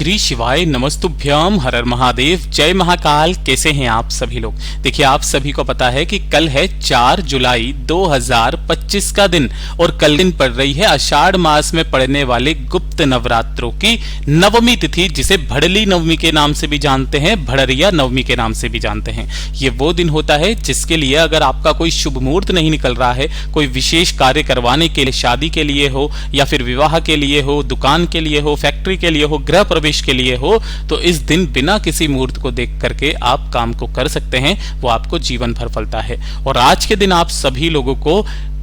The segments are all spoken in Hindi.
श्री शिवाय नमस्तुभ्यम हर हर महादेव जय महाकाल। कैसे हैं आप सभी लोग। देखिए आप सभी को पता है कि कल है 4 जुलाई 2025 का दिन और कल दिन पड़ रही है आषाढ़ मास में पड़ने वाले गुप्त नवरात्रों की नवमी तिथि, जिसे भड़ली नवमी के नाम से भी जानते हैं, भड़रिया नवमी के नाम से भी जानते हैं। ये वो दिन होता है जिसके लिए अगर आपका कोई शुभ मुहूर्त नहीं निकल रहा है, कोई विशेष कार्य करवाने के लिए, शादी के लिए हो या फिर विवाह के लिए हो, दुकान के लिए हो, फैक्ट्री के लिए हो, गृह प्रवेश के लिए हो, तो इस दिन बिना किसी मुहूर्त को देख करके आप काम को कर सकते हैं। वो आपको जीवन भर फलता है। और आज के दिन आप सभी लोगों को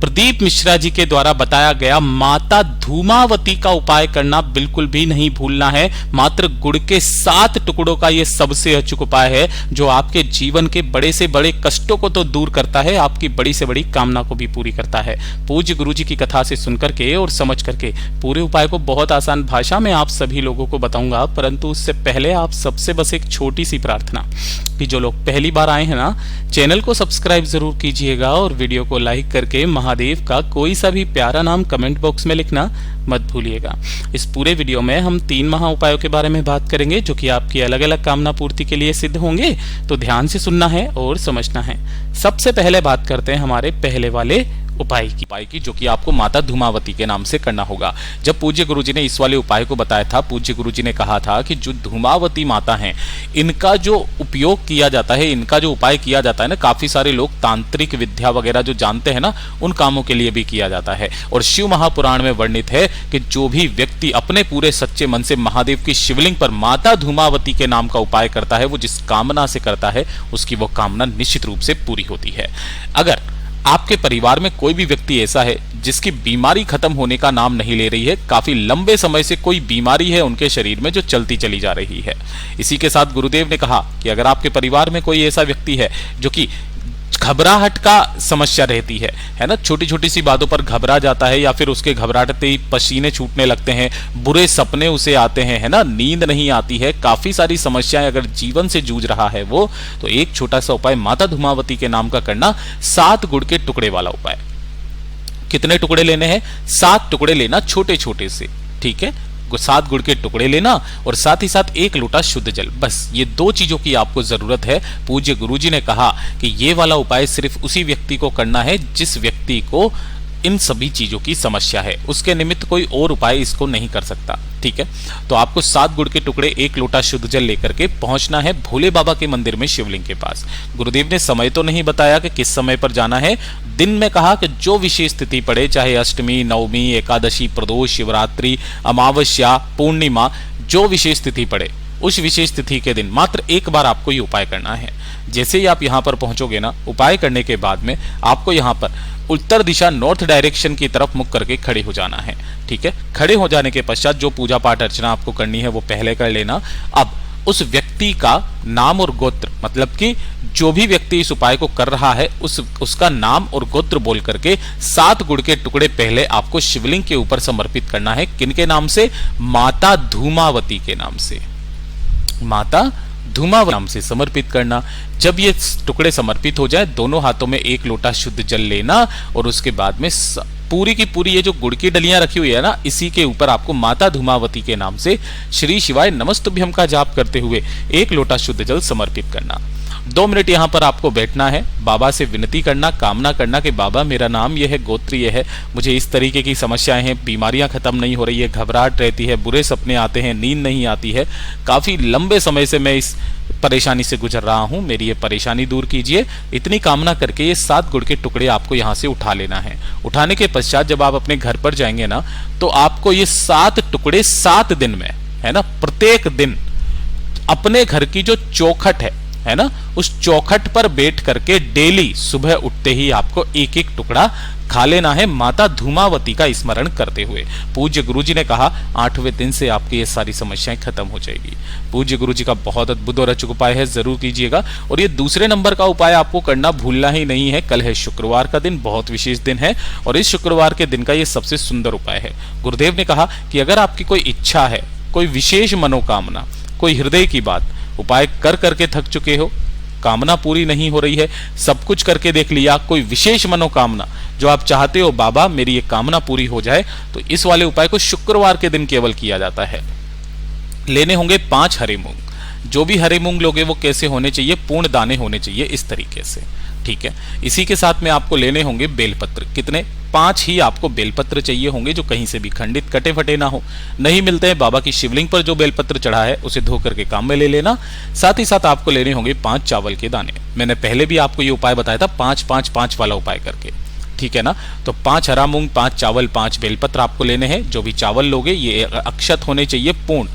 प्रदीप मिश्रा जी के द्वारा बताया गया माता धूमावती का उपाय करना बिल्कुल भी नहीं भूलना है। मात्र गुड़ के 7 टुकड़ों का यह सबसे अचूक उपाय है जो आपके जीवन के बड़े से बड़े कष्टों को तो दूर करता है, आपकी बड़ी से बड़ी कामना को भी पूरी करता है। पूज्य गुरु जी की कथा से सुनकर के और समझ करके पूरे उपाय को बहुत आसान भाषा में आप सभी लोगों को बताऊंगा, परंतु उससे पहले आप सबसे बस एक छोटी सी प्रार्थना कि जो लोग पहली बार आए हैं ना, चैनल को सब्सक्राइब जरूर कीजिएगा और वीडियो को लाइक करके महादेव का कोई सा भी प्यारा नाम कमेंट बॉक्स में लिखना मत भूलिएगा। इस पूरे वीडियो में हम 3 महा उपायों के बारे में बात करेंगे जो कि आपकी अलग अलग कामना पूर्ति के लिए सिद्ध होंगे, तो ध्यान से सुनना है और समझना है। सबसे पहले बात करते हैं हमारे पहले वाले उपाय की जो कि आपको माता धूमावती के नाम से करना होगा। जब पूज्य गुरुजी ने इस वाले उपाय को बताया था, पूज्य गुरुजी ने कहा था कि जो धूमावती माता हैं, इनका जो उपयोग किया जाता है, इनका जो उपाय किया जाता है ना, काफी सारे लोग तांत्रिक विद्या वगैरह जो जानते हैं ना, उन कामों के लिए भी किया जाता है। और शिव महापुराण में वर्णित है कि जो भी व्यक्ति अपने पूरे सच्चे मन से महादेव की शिवलिंग पर माता धूमावती के नाम का उपाय करता है, वो जिस कामना से करता है उसकी वो कामना निश्चित रूप से पूरी होती है। अगर आपके परिवार में कोई भी व्यक्ति ऐसा है जिसकी बीमारी खत्म होने का नाम नहीं ले रही है, काफी लंबे समय से कोई बीमारी है उनके शरीर में जो चलती चली जा रही है, इसी के साथ गुरुदेव ने कहा कि अगर आपके परिवार में कोई ऐसा व्यक्ति है जो कि घबराहट का समस्या रहती है ना, छोटी छोटी सी बातों पर घबरा जाता है या फिर उसके घबराहट ही पसीने छूटने लगते हैं, बुरे सपने उसे आते हैं, है ना, नींद नहीं आती है, काफी सारी समस्याएं अगर जीवन से जूझ रहा है वो, तो एक छोटा सा उपाय माता धूमावती के नाम का करना, 7 गुड़ के टुकड़े वाला उपाय। कितने टुकड़े लेने हैं? 7 टुकड़े लेना, छोटे छोटे से, ठीक है। 7 गुड़ के टुकड़े लेना और साथ ही साथ 1 लोटा शुद्ध जल, बस ये 2 चीजों की आपको जरूरत है। पूज्य गुरुजी ने कहा कि ये वाला उपाय सिर्फ उसी व्यक्ति को करना है जिस व्यक्ति को इन सभी चीजों की समस्या है, उसके निमित्त कोई और उपाय इसको नहीं कर सकता, ठीक है। तो आपको 7 गुड़ के टुकड़े, 1 लोटा शुद्ध जल लेकर के पहुंचना है भोले बाबा के मंदिर में, शिवलिंग के पास। गुरुदेव ने समय तो नहीं बताया कि किस समय पर जाना है, दिन में कहा कि जो विशेष तिथि पड़े, चाहे अष्टमी, नवमी, एकादशी, प्रदोष, शिवरात्रि, अमावस्या, पूर्णिमा, जो विशेष तिथि पड़े उस विशेष तिथि के दिन मात्र एक बार आपको ये उपाय करना है। जैसे ही आप यहाँ पर पहुंचोगे ना, उपाय करने के बाद में आपको यहाँ पर उत्तर दिशा, नॉर्थ डायरेक्शन की तरफ मुख करके खड़े हो जाना है, ठीक है। खड़े हो जाने के पश्चात जो पूजा पाठ अर्चना आपको करनी है वो पहले कर लेना। अब उस व्यक्ति का नाम और गोत्र, मतलब कि जो भी व्यक्ति इस उपाय को कर रहा है उसका नाम और गोत्र बोल करके 7 गुड़ के टुकड़े पहले आपको शिवलिंग के ऊपर समर्पित करना है। किनके नाम से? माता धूमावती के नाम से, माता धूमावती नाम से समर्पित करना। जब ये टुकड़े समर्पित हो जाए, दोनों हाथों में 1 लोटा शुद्ध जल लेना और उसके बाद में पूरी की पूरी ये जो गुड़ की डलियां रखी हुई है ना, इसी के ऊपर आपको माता धूमावती के नाम से श्री शिवाय नमस्तुभ्यम का जाप करते हुए 1 लोटा शुद्ध जल समर्पित करना। 2 मिनट यहाँ पर आपको बैठना है, बाबा से विनती करना, कामना करना कि बाबा मेरा नाम ये है, गोत्र ये है, मुझे इस तरीके की समस्याएं हैं, बीमारियां खत्म नहीं हो रही है, घबराहट रहती है, बुरे सपने आते हैं, नींद नहीं आती है, काफी लंबे समय से मैं इस परेशानी से गुजर रहा हूं, मेरी ये परेशानी दूर कीजिए। इतनी कामना करके ये 7 गुड़ के टुकड़े आपको यहाँ से उठा लेना है। उठाने के पश्चात जब आप अपने घर पर जाएंगे ना, तो आपको ये 7 टुकड़े 7 दिन में, है ना, प्रत्येक दिन अपने घर की जो चौखट है ना, उस चौखट पर बैठ करके डेली सुबह उठते ही आपको 1-1 टुकड़ा खा लेना है, माता धूमावती का स्मरण करते हुए। पूज्य गुरुजी ने कहा 8वें दिन से आपकी ये सारी समस्याएं खत्म हो जाएगी। पूज्य गुरुजी का बहुत अद्भुत और अचूक उपाय है, जरूर कीजिएगा। और ये दूसरे नंबर का उपाय आपको करना भूलना ही नहीं है। कल है शुक्रवार का दिन, बहुत विशेष दिन है और इस शुक्रवार के दिन का ये सबसे सुंदर उपाय है। गुरुदेव ने कहा कि अगर आपकी कोई इच्छा है, कोई विशेष मनोकामना, कोई हृदय की बात, उपाय कर करके थक चुके हो, कामना पूरी नहीं हो रही है, सब कुछ करके देख लिया, कोई विशेष मनोकामना जो आप चाहते हो बाबा मेरी ये कामना पूरी हो जाए, तो इस वाले उपाय को शुक्रवार के दिन केवल किया जाता है। लेने होंगे 5 हरे मूंग। जो भी हरे मूंग लोगे वो कैसे होने चाहिए, पूर्ण दाने होने चाहिए इस तरीके से, ठीक है। इसी के साथ में आपको लेने होंगे बेलपत्र। कितने? 5 ही आपको बेलपत्र चाहिए होंगे, जो कहीं से भी खंडित कटे फटे ना हो। नहीं मिलते हैं बाबा की शिवलिंग पर जो बेलपत्र चढ़ा है उसे धो करके काम में ले लेना। साथ ही साथ आपको लेने होंगे 5 चावल के दाने। मैंने पहले भी आपको ये उपाय बताया था, 5-5-5 वाला उपाय करके, ठीक है ना। तो 5 हरा मूंग, 5 चावल, 5 बेलपत्र आपको लेने हैं। जो भी चावल लोगे ये अक्षत होने चाहिए पूर्ण,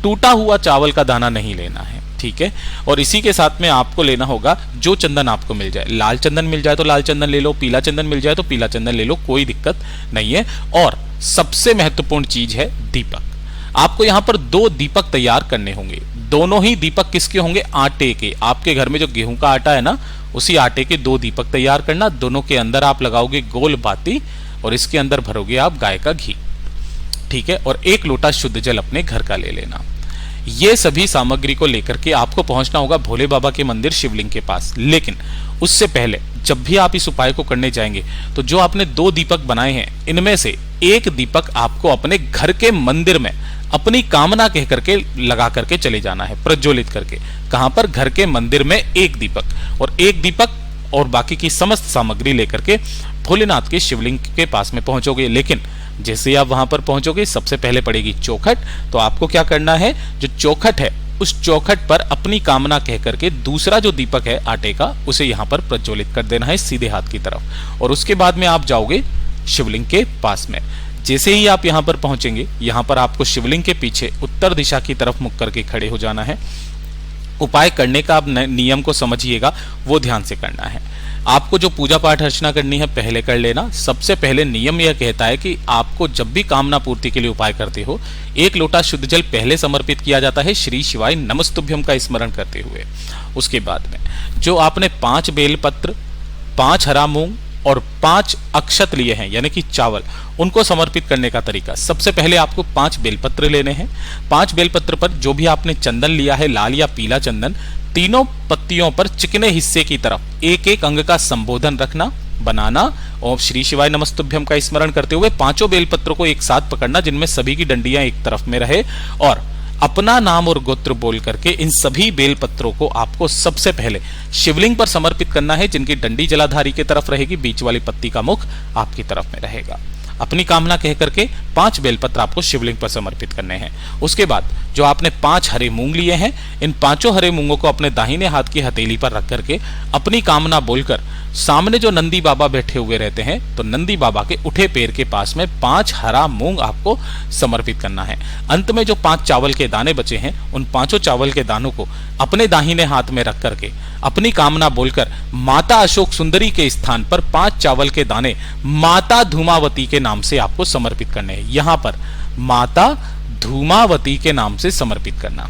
टूटा हुआ चावल का दाना नहीं लेना है, ठीक है। और इसी के साथ में आपको लेना होगा जो चंदन आपको मिल जाए। लाल चंदन मिल जाए तो लाल चंदन ले लो, पीला चंदन मिल जाए तो पीला चंदन ले लो, कोई दिक्कत नहीं है। और सबसे महत्वपूर्ण चीज है दीपक। आपको यहां पर 2 दीपक तैयार करने होंगे। दोनों ही दीपक किसके होंगे? आटे के। आपके घर में जो गेहूं का आटा है ना, उसी आटे के 2 दीपक तैयार करना। दोनों के अंदर आप लगाओगे गोल बाती और इसके अंदर भरोगे आप गाय का घी, ठीक है। और 1 लोटा शुद्ध जल अपने घर का ले लेना। ये सभी सामग्री को लेकर के आपको पहुंचना होगा भोले बाबा के मंदिर शिवलिंग के पास। लेकिन उससे पहले जब भी आप इस उपाय को करने जाएंगे तो जो आपने 2 दीपक बनाए हैं, इनमें से 1 दीपक आपको अपने घर के मंदिर में अपनी कामना कह करके लगा करके चले जाना है, प्रज्वलित करके। कहां पर? घर के मंदिर में 1 दीपक, और 1 दीपक और बाकी की समस्त सामग्री लेकर के भोलेनाथ के शिवलिंग के पास में पहुंचोगे। लेकिन जैसे ही आप वहां पर पहुंचोगे सबसे पहले पड़ेगी चौखट। तो आपको क्या करना है, जो चौखट है उस चौखट पर अपनी कामना कह करके दूसरा जो दीपक है आटे का, उसे यहां पर प्रज्वलित कर देना है सीधे हाथ की तरफ। और उसके बाद में आप जाओगे शिवलिंग के पास में। जैसे ही आप यहां पर पहुंचेंगे, यहां पर आपको शिवलिंग के पीछे उत्तर दिशा की तरफ मुख करके खड़े हो जाना है। उपाय करने का आप नियम को समझिएगा, वो ध्यान से करना है। आपको जो पूजा पाठ अर्चना करनी है पहले कर लेना। सबसे पहले नियम यह कहता है कि आपको जब भी कामना पूर्ति के लिए उपाय करते हो, 1 लोटा शुद्ध जल पहले समर्पित किया जाता है श्री शिवाय नमस्तुभ्यम का स्मरण करते हुए। उसके बाद में जो आपने 5 बेलपत्र, 5 हरा मूंग और 5 अक्षत लिए हैं यानी कि चावल, उनको समर्पित करने का तरीका, सबसे पहले आपको 5 बेलपत्र लेने हैं। 5 बेलपत्र पर जो भी आपने चंदन लिया है, लाल या पीला चंदन, तीनों पत्तियों पर चिकने हिस्से की तरफ 1-1 अंग का संबोधन रखना, बनाना और श्री शिवाय नमस्तुभ्यम का स्मरण करते हुए 5 बेलपत्रों को एक साथ पकड़ना, जिनमें सभी की डंडियां एक तरफ में रहे, और अपना नाम और गोत्र बोल करके इन सभी बेलपत्रों को आपको सबसे पहले शिवलिंग पर समर्पित करना है, जिनकी डंडी जलाधारी की तरफ रहेगी, बीच वाली पत्ती का मुख आपकी तरफ में रहेगा। अपनी कामना कह करके 5 बेलपत्र आपको शिवलिंग पर समर्पित करने हैं। उसके बाद जो आपने 5 हरे मूंग लिए हैं, इन 5 हरे मूंगों को अपने दाहिने हाथ की हथेली पर रख करके अपनी कामना बोलकर सामने जो नंदी बाबा बैठे हुए रहते हैं, तो नंदी बाबा के उठे पैर के पास में 5 हरा मूंग आपको समर्पित करना है। अंत में जो 5 चावल के दाने बचे हैं, उन 5 चावल के दानों को अपने दाहिने हाथ में रख करके अपनी कामना बोलकर माता अशोक सुंदरी के स्थान पर 5 चावल के दाने माता धूमावती के नाम से आपको समर्पित करने हैं। यहां पर माता धूमावती के नाम से समर्पित करना।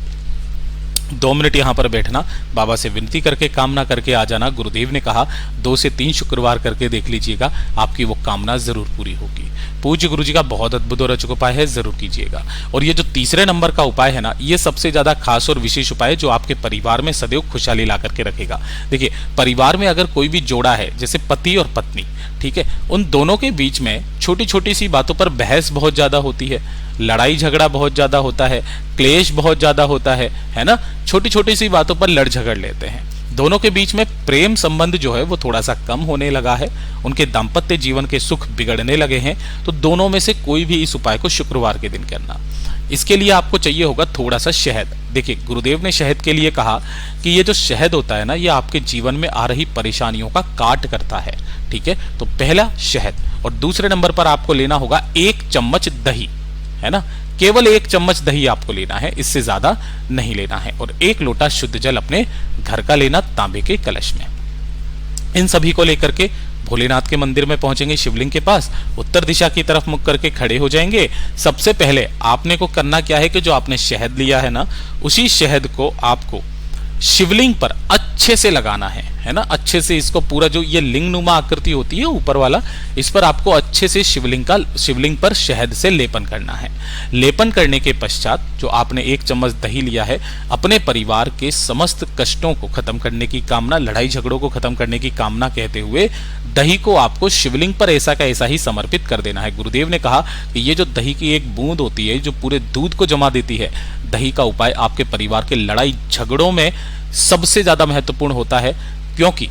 2 मिनट यहां पर बैठना, बाबा से विनती करके कामना करके आ जाना। गुरुदेव ने कहा 2 से 3 शुक्रवार करके देख लीजिएगा, आपकी वो कामना जरूर पूरी होगी। पूज्य गुरु जी का बहुत अद्भुत और अचूक उपाय है, जरूर कीजिएगा। और ये जो तीसरे नंबर का उपाय है ना, ये सबसे ज्यादा खास और विशेष उपाय है, जो आपके परिवार में सदैव खुशहाली ला करके रखेगा। देखिए, परिवार में अगर कोई भी जोड़ा है, जैसे पति और पत्नी, ठीक है, उन दोनों के बीच में छोटी छोटी सी बातों पर बहस बहुत ज्यादा होती है, लड़ाई झगड़ा बहुत ज्यादा होता है, क्लेश बहुत ज्यादा होता है ना। छोटी छोटी सी बातों पर लड़ झगड़ लेते हैं। दोनों के बीच में प्रेम संबंध जो है वो थोड़ा सा कम होने लगा है, उनके दाम्पत्य जीवन के सुख बिगड़ने लगे हैं। तो दोनों में से कोई भी इस उपाय को शुक्रवार के दिन करना। इसके लिए आपको चाहिए होगा थोड़ा सा शहद। देखिए, गुरुदेव ने शहद के लिए कहा कि ये जो शहद होता है ना, ये आपके जीवन में आ रही परेशानियों का काट करता है, ठीक है। तो पहला शहद, और दूसरे नंबर पर आपको लेना होगा 1 चम्मच दही, है ना। केवल 1 चम्मच दही आपको लेना है, इससे ज्यादा नहीं लेना है। और 1 लोटा शुद्ध जल अपने घर का लेना, तांबे के कलश में। इन सभी को लेकर के भोलेनाथ के मंदिर में पहुंचेंगे, शिवलिंग के पास उत्तर दिशा की तरफ मुख करके खड़े हो जाएंगे। सबसे पहले आपने को करना क्या है कि जो आपने शहद लिया है ना, उसी शहद को आपको शिवलिंग पर अच्छे से लगाना है है ना, अच्छे से इसको पूरा जो ये लिंग नुमा आकृति होती है ऊपर वाला, इस पर आपको अच्छे से शिवलिंग पर शहद से लेपन करना है। लेपन करने के पश्चात जो आपने 1 चम्मच दही लिया है, अपने परिवार के समस्त कष्टों को खत्म करने की कामना, लड़ाई झगड़ों को खत्म करने की कामना कहते हुए दही को आपको शिवलिंग पर ऐसा का ऐसा ही समर्पित कर देना है। गुरुदेव ने कहा कि ये जो दही की एक बूंद होती है जो पूरे दूध को जमा देती है, दही का उपाय आपके परिवार के लड़ाई झगड़ों में सबसे ज्यादा महत्वपूर्ण होता है, क्योंकि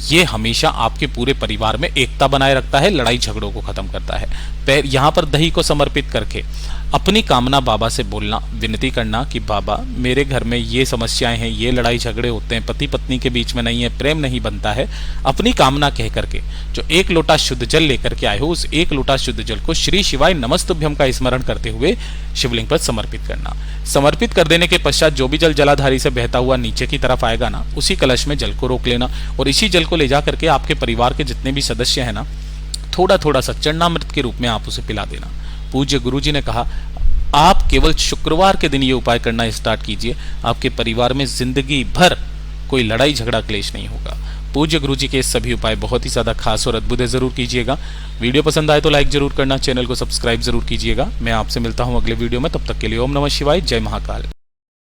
ये हमेशा आपके पूरे परिवार में एकता बनाए रखता है, लड़ाई झगड़ों को खत्म करता है। यहाँ पर दही को समर्पित करके अपनी कामना बाबा से बोलना, विनती करना कि बाबा मेरे घर में ये समस्याएं हैं, ये लड़ाई झगड़े होते हैं, पति पत्नी के बीच में नहीं है, प्रेम नहीं बनता है। अपनी कामना कह करके जो 1 लोटा शुद्ध जल लेकर के आए हो, उस 1 लोटा शुद्ध जल को श्री शिवाय नमस्तुभ्यम का स्मरण करते हुए शिवलिंग पर समर्पित करना। समर्पित कर देने के पश्चात जो भी जल जलाधारी से बहता हुआ नीचे की तरफ आएगा ना, उसी कलश में जल को रोक लेना और इसी जल को ले जा करके आपके परिवार के जितने भी सदस्य हैं ना, थोड़ा थोड़ा सा चरणामृत के रूप में आप उसे पिला देना। पूज्य गुरुजी ने कहा आप केवल शुक्रवार के दिन ये उपाय करना स्टार्ट कीजिए, आपके परिवार में जिंदगी भर कोई लड़ाई झगड़ा क्लेश नहीं होगा। पूज्य गुरुजी के सभी उपाय बहुत ही ज्यादा खास और अद्भुत है, जरूर कीजिएगा। वीडियो पसंद आए तो लाइक जरूर करना, चैनल को सब्सक्राइब जरूर कीजिएगा। मैं आपसे मिलता हूं अगले वीडियो में, तब तक के लिए ओम नमः शिवाय, जय महाकाल।